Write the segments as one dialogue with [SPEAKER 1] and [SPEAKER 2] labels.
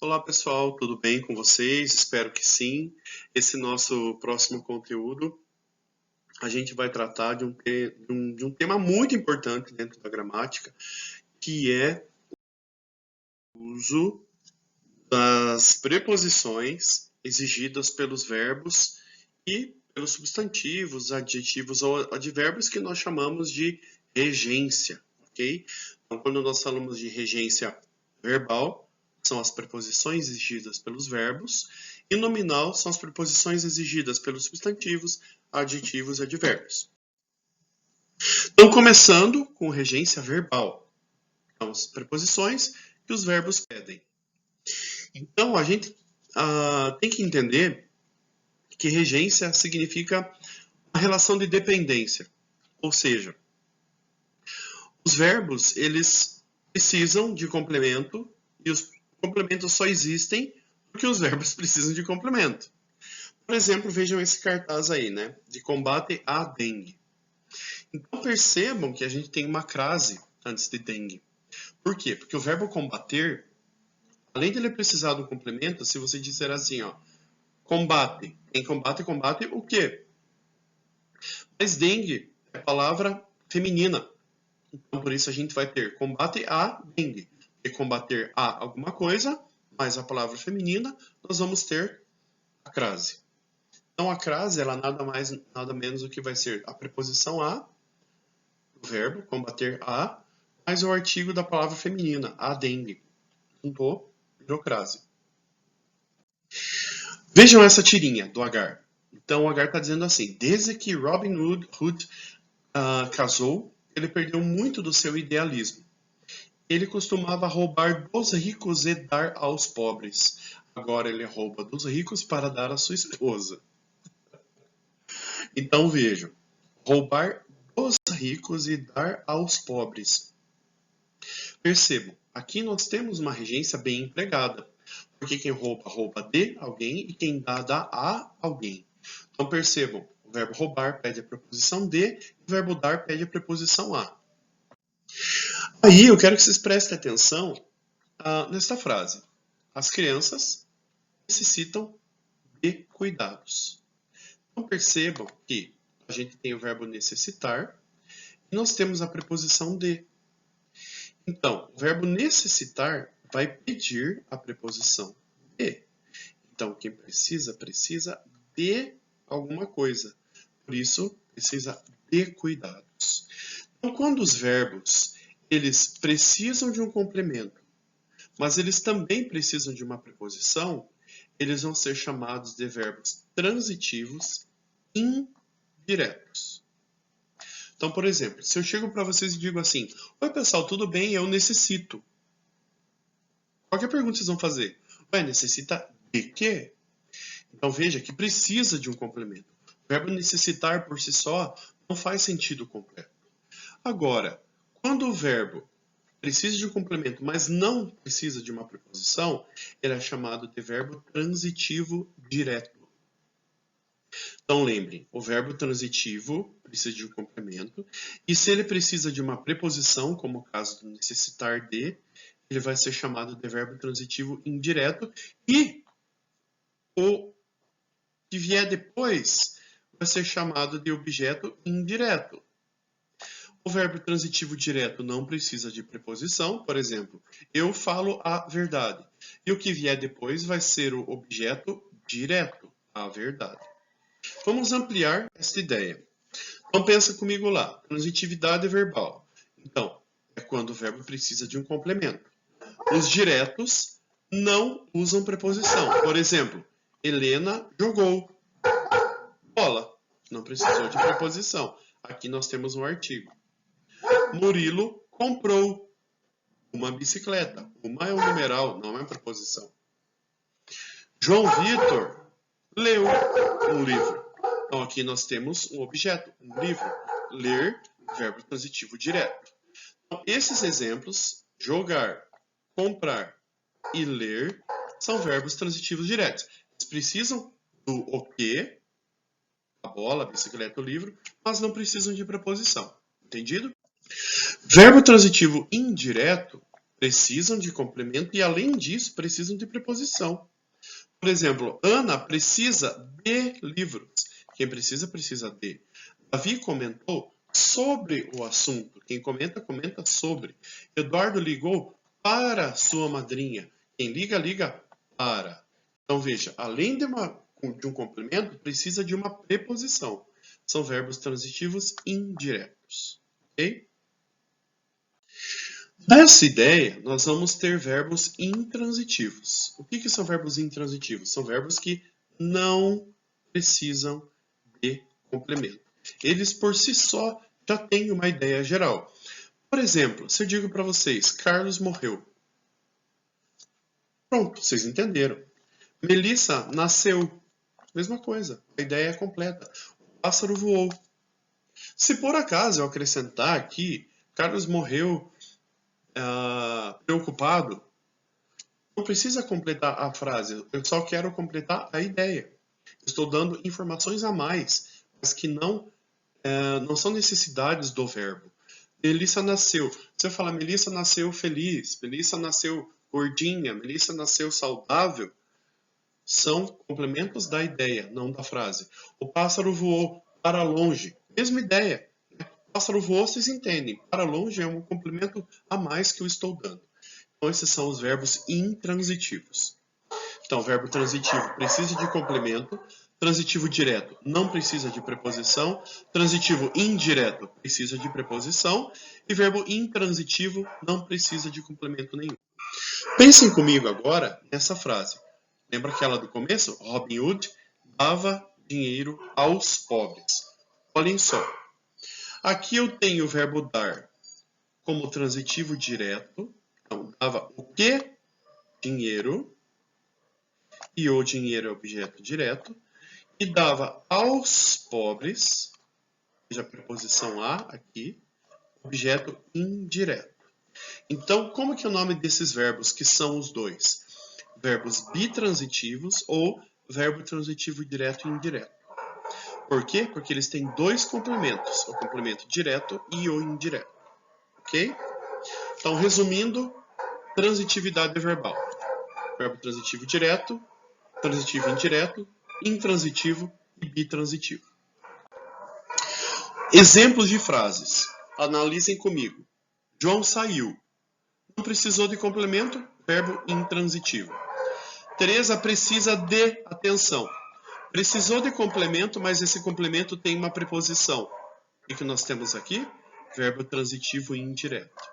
[SPEAKER 1] Olá pessoal, tudo bem com vocês? Espero que sim. Esse nosso próximo conteúdo, a gente vai tratar de um tema muito importante dentro da gramática, que é o uso das preposições exigidas pelos verbos e pelos substantivos, adjetivos ou advérbios que nós chamamos de regência, ok? Então, quando nós falamos de regência verbal, são as preposições exigidas pelos verbos, e nominal são as preposições exigidas pelos substantivos, adjetivos e advérbios. Então, começando com regência verbal, são as preposições que os verbos pedem. Então, a gente tem que entender que regência significa uma relação de dependência, ou seja, os verbos eles precisam de complemento e os complementos só existem porque os verbos precisam de complemento. Por exemplo, vejam esse cartaz aí, né? De combate à dengue. Então percebam que a gente tem uma crase antes de dengue. Por quê? Porque o verbo combater, além de ele precisar do complemento, se você disser assim, ó, combate. Em combate, combate o quê? Mas dengue é palavra feminina. Então, por isso a gente vai ter combate a dengue. E combater a alguma coisa, mais a palavra feminina, nós vamos ter a crase. Então, a crase, ela nada mais, nada menos do que vai ser a preposição a, o verbo, combater a, mais o artigo da palavra feminina, a dengue. Juntou, virou crase. Vejam essa tirinha do Agar. Então, o Agar está dizendo assim, desde que Robin Hood casou, ele perdeu muito do seu idealismo. Ele costumava roubar dos ricos e dar aos pobres. Agora ele rouba dos ricos para dar à sua esposa. Então vejam, roubar dos ricos e dar aos pobres. Percebam, aqui nós temos uma regência bem empregada. Porque quem rouba, rouba de alguém e quem dá, dá a alguém. Então percebam, o verbo roubar pede a preposição de e o verbo dar pede a preposição a. Aí eu quero que vocês prestem atenção nesta frase. As crianças necessitam de cuidados. Então percebam que a gente tem o verbo necessitar e nós temos a preposição de. Então, o verbo necessitar vai pedir a preposição de. Então, quem precisa, precisa de alguma coisa. Por isso, precisa de cuidados. Então, quando os verbos eles precisam de um complemento, mas eles também precisam de uma preposição, eles vão ser chamados de verbos transitivos indiretos. Então, por exemplo, se eu chego para vocês e digo assim, oi pessoal, tudo bem? Eu necessito. Qualquer pergunta vocês vão fazer. Ué, necessita de quê? Então veja que precisa de um complemento. O verbo necessitar por si só não faz sentido completo. Agora, quando o verbo precisa de um complemento, mas não precisa de uma preposição, ele é chamado de verbo transitivo direto. Então lembrem, o verbo transitivo precisa de um complemento, e se ele precisa de uma preposição, como o caso do necessitar de, ele vai ser chamado de verbo transitivo indireto, e o que vier depois vai ser chamado de objeto indireto. O verbo transitivo direto não precisa de preposição, por exemplo, eu falo a verdade. E o que vier depois vai ser o objeto direto, a verdade. Vamos ampliar esta ideia. Então pensa comigo lá, transitividade verbal. Então, é quando o verbo precisa de um complemento. Os diretos não usam preposição. Por exemplo, Helena jogou bola. Não precisou de preposição. Aqui nós temos um artigo. Murilo comprou uma bicicleta. Uma é um numeral, não é uma preposição. João Vitor leu um livro. Então aqui nós temos um objeto, um livro. Ler, verbo transitivo direto. Então, esses exemplos, jogar, comprar e ler, são verbos transitivos diretos. Eles precisam do o quê, a bola, a bicicleta, o livro, mas não precisam de preposição. Entendido? Verbo transitivo indireto precisam de complemento e, além disso, precisam de preposição. Por exemplo, Ana precisa de livros. Quem precisa, precisa de. Davi comentou sobre o assunto. Quem comenta, comenta sobre. Eduardo ligou para sua madrinha. Quem liga, liga para. Então, veja, além de um complemento, precisa de uma preposição. São verbos transitivos indiretos. Ok? Nessa ideia, nós vamos ter verbos intransitivos. O que são verbos intransitivos? São verbos que não precisam de complemento. Eles, por si só, já têm uma ideia geral. Por exemplo, se eu digo para vocês, Carlos morreu. Pronto, vocês entenderam. Melissa nasceu. Mesma coisa, a ideia é completa. O pássaro voou. Se por acaso eu acrescentar aqui, Carlos morreu preocupado, não precisa completar a frase, eu só quero completar a ideia. Estou dando informações a mais, mas que não são necessidades do verbo. Melissa nasceu. Você fala, Melissa nasceu feliz, Melissa nasceu gordinha, Melissa nasceu saudável. São complementos da ideia, não da frase. O pássaro voou para longe. Mesma ideia. O pássaro voou, vocês entendem. Para longe é um complemento a mais que eu estou dando. Então, esses são os verbos intransitivos. Então, verbo transitivo precisa de complemento. Transitivo direto não precisa de preposição. Transitivo indireto precisa de preposição. E verbo intransitivo não precisa de complemento nenhum. Pensem comigo agora nessa frase. Lembra aquela do começo? Robin Hood dava dinheiro aos pobres. Olhem só. Aqui eu tenho o verbo dar como transitivo direto. Então, dava o que? Dinheiro. E o dinheiro é objeto direto. E dava aos pobres, veja a preposição a aqui, objeto indireto. Então, como que é o nome desses verbos que são os dois? Verbos bitransitivos ou verbo transitivo direto e indireto. Por quê? Porque eles têm dois complementos, o complemento direto e o indireto. Ok? Então, resumindo, transitividade verbal. Verbo transitivo direto, transitivo indireto, intransitivo e bitransitivo. Exemplos de frases. Analisem comigo. João saiu. Não precisou de complemento, verbo intransitivo. Teresa precisa de atenção. Precisou de complemento, mas esse complemento tem uma preposição. O que nós temos aqui? Verbo transitivo indireto.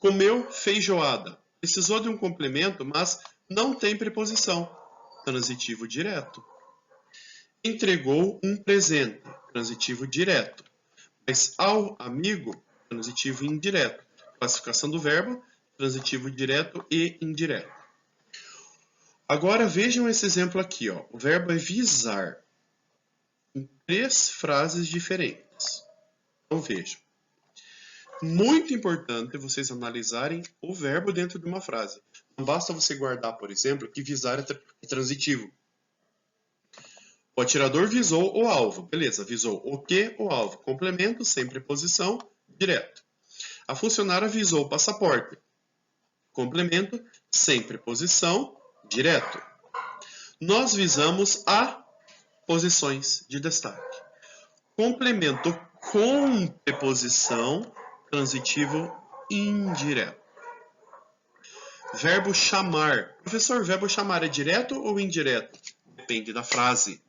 [SPEAKER 1] Comeu feijoada. Precisou de um complemento, mas não tem preposição. Transitivo direto. Entregou um presente. Transitivo direto. Mas ao amigo, transitivo indireto. Classificação do verbo, transitivo direto e indireto. Agora vejam esse exemplo aqui, ó. O verbo é visar em 3 frases diferentes. Então vejam. Muito importante vocês analisarem o verbo dentro de uma frase. Não basta você guardar, por exemplo, que visar é transitivo. O atirador visou o alvo. Beleza, visou o que? O alvo. Complemento, sem preposição, direto. A funcionária visou o passaporte. Complemento, sem preposição, direto. Nós visamos a posições de destaque. Complemento com preposição, transitivo indireto. Verbo chamar. Professor, verbo chamar é direto ou indireto? Depende da frase.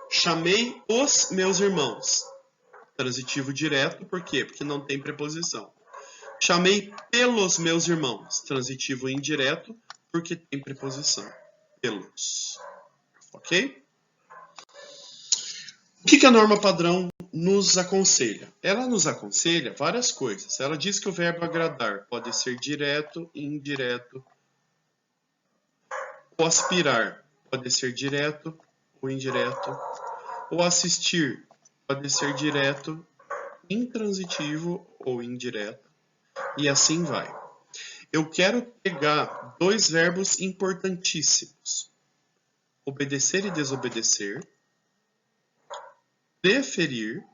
[SPEAKER 1] Chamei os meus irmãos. Transitivo direto, por quê? Porque não tem preposição. Chamei pelos meus irmãos. Transitivo indireto, porque tem preposição. Pelos. Ok? O que a norma padrão nos aconselha? Ela nos aconselha várias coisas. Ela diz que o verbo agradar pode ser direto e indireto. O aspirar pode ser direto ou indireto. O assistir pode ser direto, intransitivo ou indireto. E assim vai. Eu quero pegar 2 verbos importantíssimos. Obedecer e desobedecer. Preferir.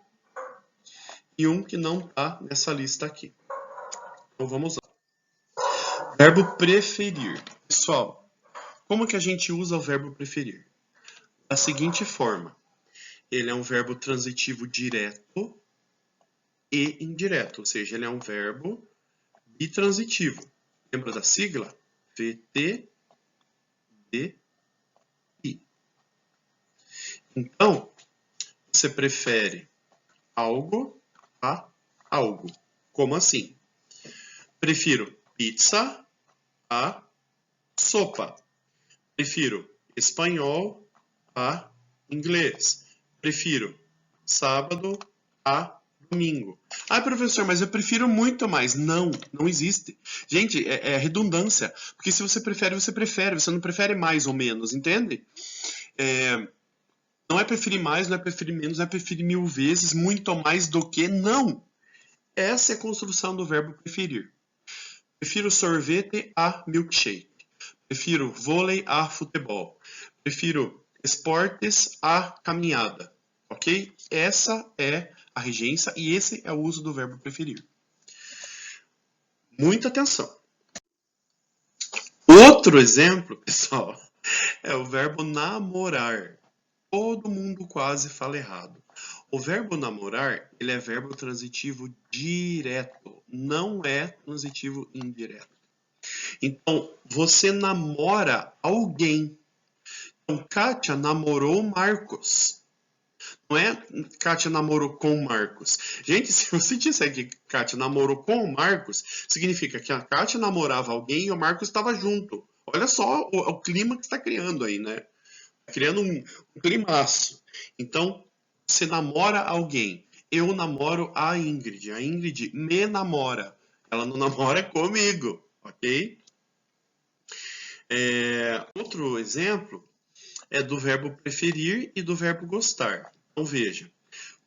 [SPEAKER 1] E um que não está nessa lista aqui. Então vamos lá. Verbo preferir. Pessoal, como que a gente usa o verbo preferir? Da seguinte forma. Ele é um verbo transitivo direto e indireto, ou seja, ele é um verbo bitransitivo. Lembra da sigla? VT, D, I. Então, você prefere algo a algo. Como assim? Prefiro pizza a sopa. Prefiro espanhol a inglês. Prefiro sábado a domingo. Ah, professor, mas eu prefiro muito mais. Não, não existe. Gente, é redundância. Porque se você prefere, você prefere. Você não prefere mais ou menos, entende? Não é preferir mais, não é preferir menos, não é preferir 1000 vezes, muito mais do que. Não! Essa é a construção do verbo preferir. Prefiro sorvete a milkshake. Prefiro vôlei a futebol. Prefiro esportes a caminhada. Ok? Essa é a regência e esse é o uso do verbo preferir. Muita atenção. Outro exemplo, pessoal, é o verbo namorar. Todo mundo quase fala errado. O verbo namorar, ele é verbo transitivo direto, não é transitivo indireto. Então, você namora alguém. Então, Kátia namorou Marcos. Não é Kátia namorou com Marcos. Gente, se você disser que Kátia namorou com o Marcos, significa que a Kátia namorava alguém e o Marcos estava junto. Olha só o clima que está criando aí, né? Está criando um climaço. Então, você namora alguém. Eu namoro a Ingrid. A Ingrid me namora. Ela não namora comigo, ok? Outro exemplo é do verbo preferir e do verbo gostar. Então, veja.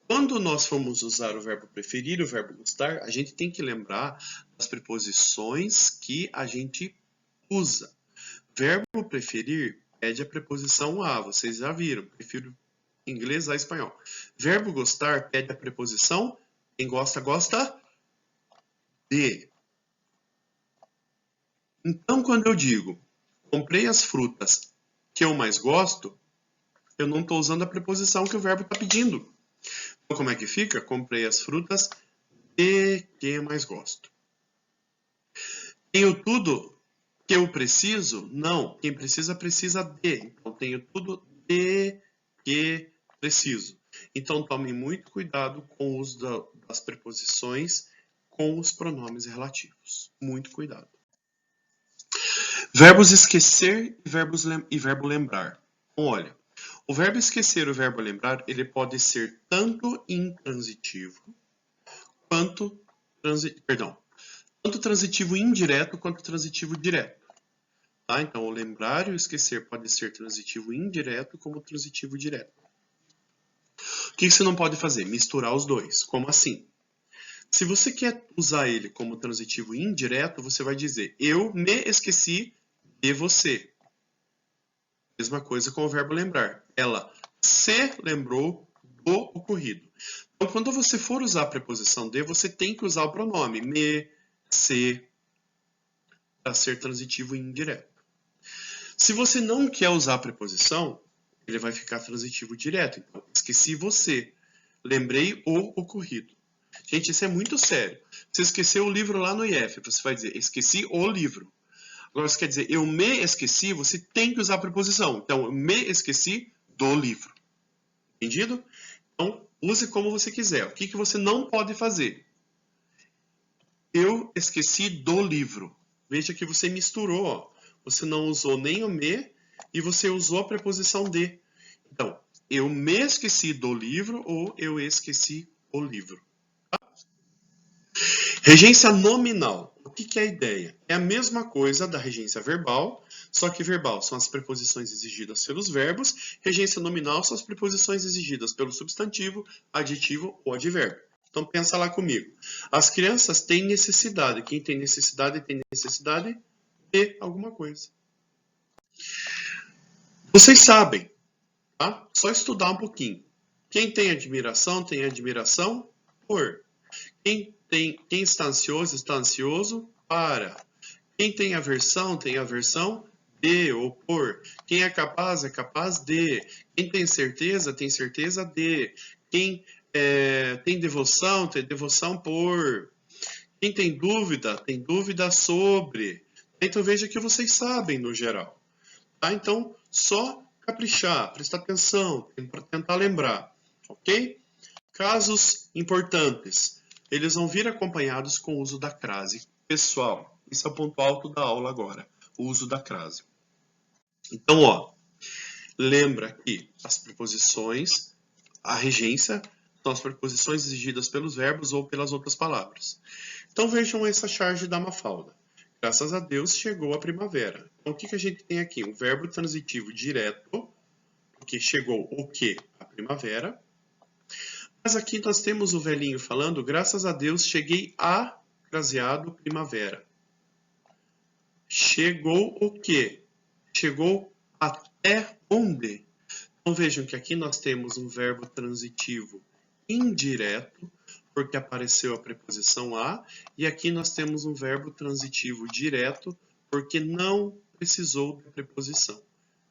[SPEAKER 1] Quando nós formos usar o verbo preferir e o verbo gostar, a gente tem que lembrar das preposições que a gente usa. Verbo preferir pede a preposição a, vocês já viram. Prefiro inglês a espanhol. Verbo gostar pede a preposição quem gosta, gosta de. Então, quando eu digo comprei as frutas que eu mais gosto, eu não estou usando a preposição que o verbo está pedindo. Então, como é que fica? Comprei as frutas de que mais gosto. Tenho tudo que eu preciso? Não. Quem precisa, precisa de. Então, tenho tudo de que preciso. Então, tome muito cuidado com o uso das preposições com os pronomes relativos. Muito cuidado. Verbos esquecer e verbo lembrar. Então, olha, o verbo esquecer e o verbo lembrar, ele pode ser tanto intransitivo quanto tanto transitivo indireto quanto transitivo direto. Tá? Então, o lembrar e o esquecer pode ser transitivo indireto como transitivo direto. O que você não pode fazer? Misturar os dois. Como assim? Se você quer usar ele como transitivo indireto, você vai dizer eu me esqueci de você. Mesma coisa com o verbo lembrar. Ela se lembrou do ocorrido. Então, quando você for usar a preposição de, você tem que usar o pronome me, se, para ser transitivo indireto. Se você não quer usar a preposição, ele vai ficar transitivo direto. Então, esqueci você. Lembrei o ocorrido. Gente, isso é muito sério. Você esqueceu o livro lá no IF, você vai dizer, esqueci o livro. Agora, você quer dizer, eu me esqueci, você tem que usar a preposição. Então, eu me esqueci do livro. Entendido? Então, use como você quiser. O que você não pode fazer? Eu esqueci do livro. Veja que você misturou, ó. Você não usou nem o me e você usou a preposição de. Então, eu me esqueci do livro ou eu esqueci o livro. Tá? Regência nominal. O que é a ideia? É a mesma coisa da regência verbal, só que verbal são as preposições exigidas pelos verbos, regência nominal são as preposições exigidas pelo substantivo, adjetivo ou advérbio. Então pensa lá comigo. As crianças têm necessidade. Quem tem necessidade de alguma coisa. Vocês sabem, tá? Só estudar um pouquinho. Quem tem admiração por. Quem está ansioso para. Quem tem aversão de ou por. Quem é capaz de. Quem tem certeza de. Quem tem devoção por. Quem tem dúvida sobre. Então veja que vocês sabem no geral. Tá? Então, só caprichar, prestar atenção, tentar lembrar. Ok? Casos importantes. Eles vão vir acompanhados com o uso da crase. Pessoal, esse é o ponto alto da aula agora. O uso da crase. Então, ó, lembra que as preposições, a regência, são as preposições exigidas pelos verbos ou pelas outras palavras. Então, vejam essa charge da Mafalda. Graças a Deus chegou a primavera. Então, o que a gente tem aqui? Um verbo transitivo direto, porque chegou o quê? A primavera. Mas aqui nós temos o velhinho falando, graças a Deus cheguei a craseado primavera. Chegou o quê? Chegou até onde? Então vejam que aqui nós temos um verbo transitivo indireto, porque apareceu a preposição a, e aqui nós temos um verbo transitivo direto, porque não precisou da preposição.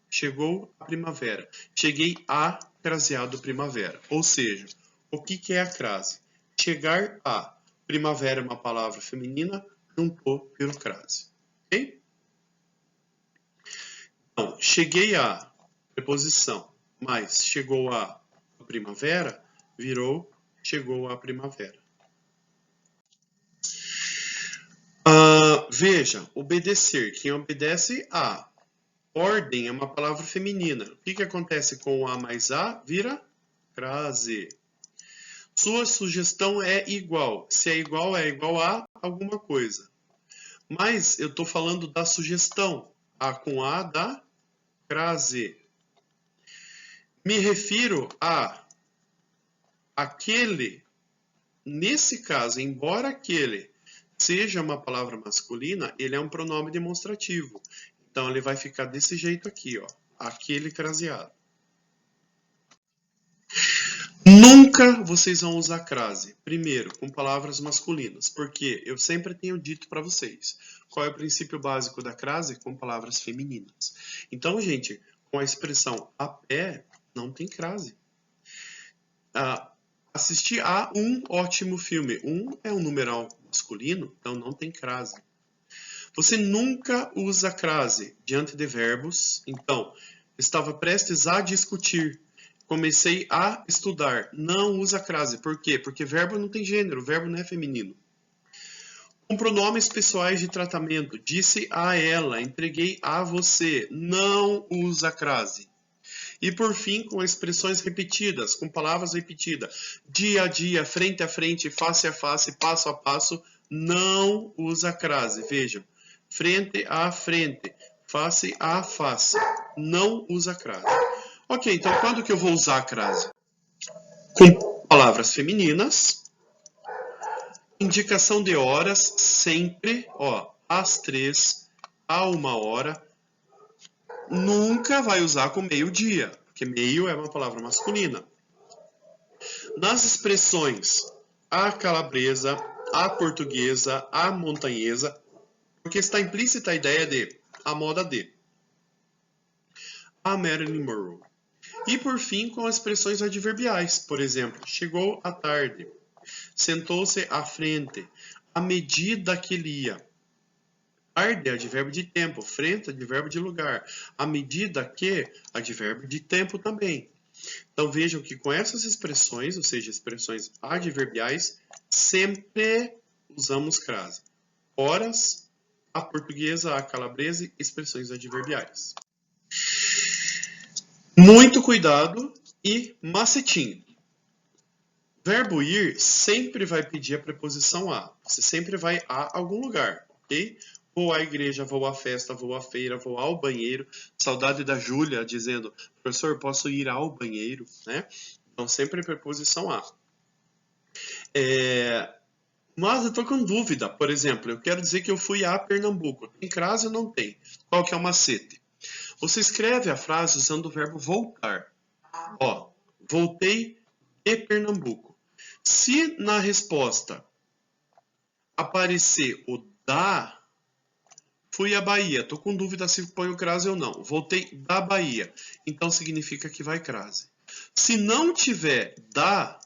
[SPEAKER 1] Chegou a primavera. Cheguei a craseado primavera. Ou seja, o que é a crase? Chegar a. Primavera é uma palavra feminina, juntou, virou crase. Ok? Então, cheguei a, preposição, mas chegou a primavera, virou chegou a primavera. Veja, obedecer. Quem obedece a. Ordem é uma palavra feminina. O que acontece com o a mais a? Vira crase. Sua sugestão é igual. Se é igual a alguma coisa. Mas eu estou falando da sugestão. A com a da crase. Me refiro a aquele. Nesse caso, embora aquele seja uma palavra masculina, ele é um pronome demonstrativo. Então, ele vai ficar desse jeito aqui, ó. Aquele craseado. Nunca vocês vão usar crase, primeiro, com palavras masculinas, porque eu sempre tenho dito para vocês qual é o princípio básico da crase com palavras femininas. Então, gente, com a expressão a pé, não tem crase. Assistir a um ótimo filme. Um é um numeral masculino, então não tem crase. Você nunca usa crase diante de verbos. Então, estava prestes a discutir. Comecei a estudar. Não usa crase. Por quê? Porque verbo não tem gênero, verbo não é feminino. Com pronomes pessoais de tratamento. Disse a ela, entreguei a você. Não usa crase. E por fim, com expressões repetidas, com palavras repetidas. Dia a dia, frente a frente, face a face, passo a passo. Não usa crase. Vejam. Frente a frente, face a face. Não usa crase. Ok, então quando que eu vou usar a crase? Com palavras femininas. Indicação de horas, sempre, ó, às 3, a 1h. Nunca vai usar com meio-dia, porque meio é uma palavra masculina. Nas expressões a calabresa, a portuguesa, a montanhesa, porque está implícita a ideia de a moda de. A Marilyn Monroe. E por fim, com as expressões adverbiais. Por exemplo, chegou à tarde, sentou-se à frente, à medida que lia. Tarde é advérbio de tempo, frente advérbio de lugar. À medida que, advérbio de tempo também. Então vejam que com essas expressões, ou seja, expressões adverbiais, sempre usamos crase. Horas, a portuguesa, a calabresa, expressões adverbiais. Muito cuidado e macetinho. Verbo ir sempre vai pedir a preposição a. Você sempre vai a algum lugar, ok? Vou à igreja, vou à festa, vou à feira, vou ao banheiro. Saudade da Júlia dizendo, professor, posso ir ao banheiro, né? Então sempre preposição a. Mas eu tô com dúvida, por exemplo, eu quero dizer que eu fui a Pernambuco. Tem crase ou não tem? Qual que é o macete? Você escreve a frase usando o verbo voltar. Ó, voltei de Pernambuco. Se na resposta aparecer o da, Fui à Bahia. Tô com dúvida se ponho crase ou não. Voltei da Bahia. Então significa que vai crase. Se não tiver da,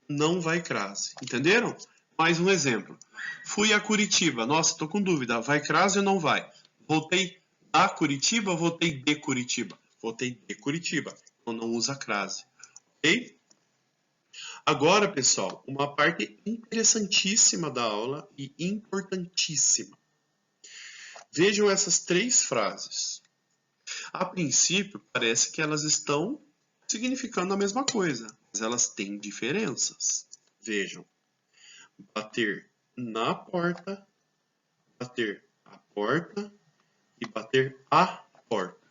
[SPEAKER 1] não vai crase. Entenderam? Mais um exemplo. Fui a Curitiba. Nossa, tô com dúvida. Vai crase ou não vai? Voltei da Curitiba ou voltei de Curitiba? Voltei de Curitiba. Então não usa crase. Ok? Agora, pessoal, uma parte interessantíssima da aula e importantíssima. Vejam essas 3 frases. A princípio, parece que elas estão significando a mesma coisa, mas elas têm diferenças. Vejam. Bater na porta, bater a porta e bater a porta.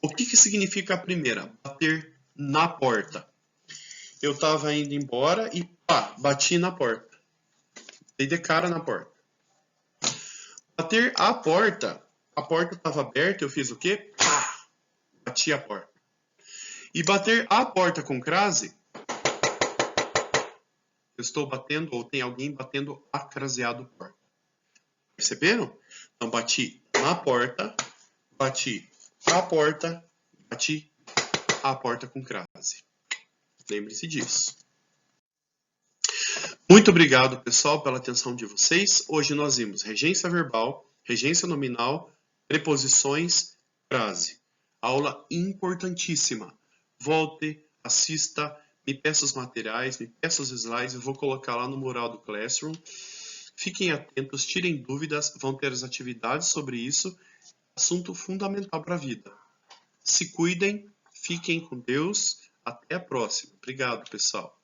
[SPEAKER 1] O que significa a primeira? Bater na porta. Eu estava indo embora e pá, bati na porta. Dei de cara na porta. Bater a porta estava aberta, eu fiz o quê? Pá, bati a porta. E bater a porta com crase, eu estou batendo ou tem alguém batendo a craseado porta. Perceberam? Então bati na porta, bati a porta, bati a porta com crase. Lembre-se disso. Muito obrigado, pessoal, pela atenção de vocês. Hoje nós vimos regência verbal, regência nominal, preposições, crase. Aula importantíssima. Volte, assista, me peça os materiais, me peça os slides, eu vou colocar lá no mural do Classroom. Fiquem atentos, tirem dúvidas, vão ter as atividades sobre isso. Assunto fundamental para a vida. Se cuidem, fiquem com Deus. Até a próxima. Obrigado, pessoal.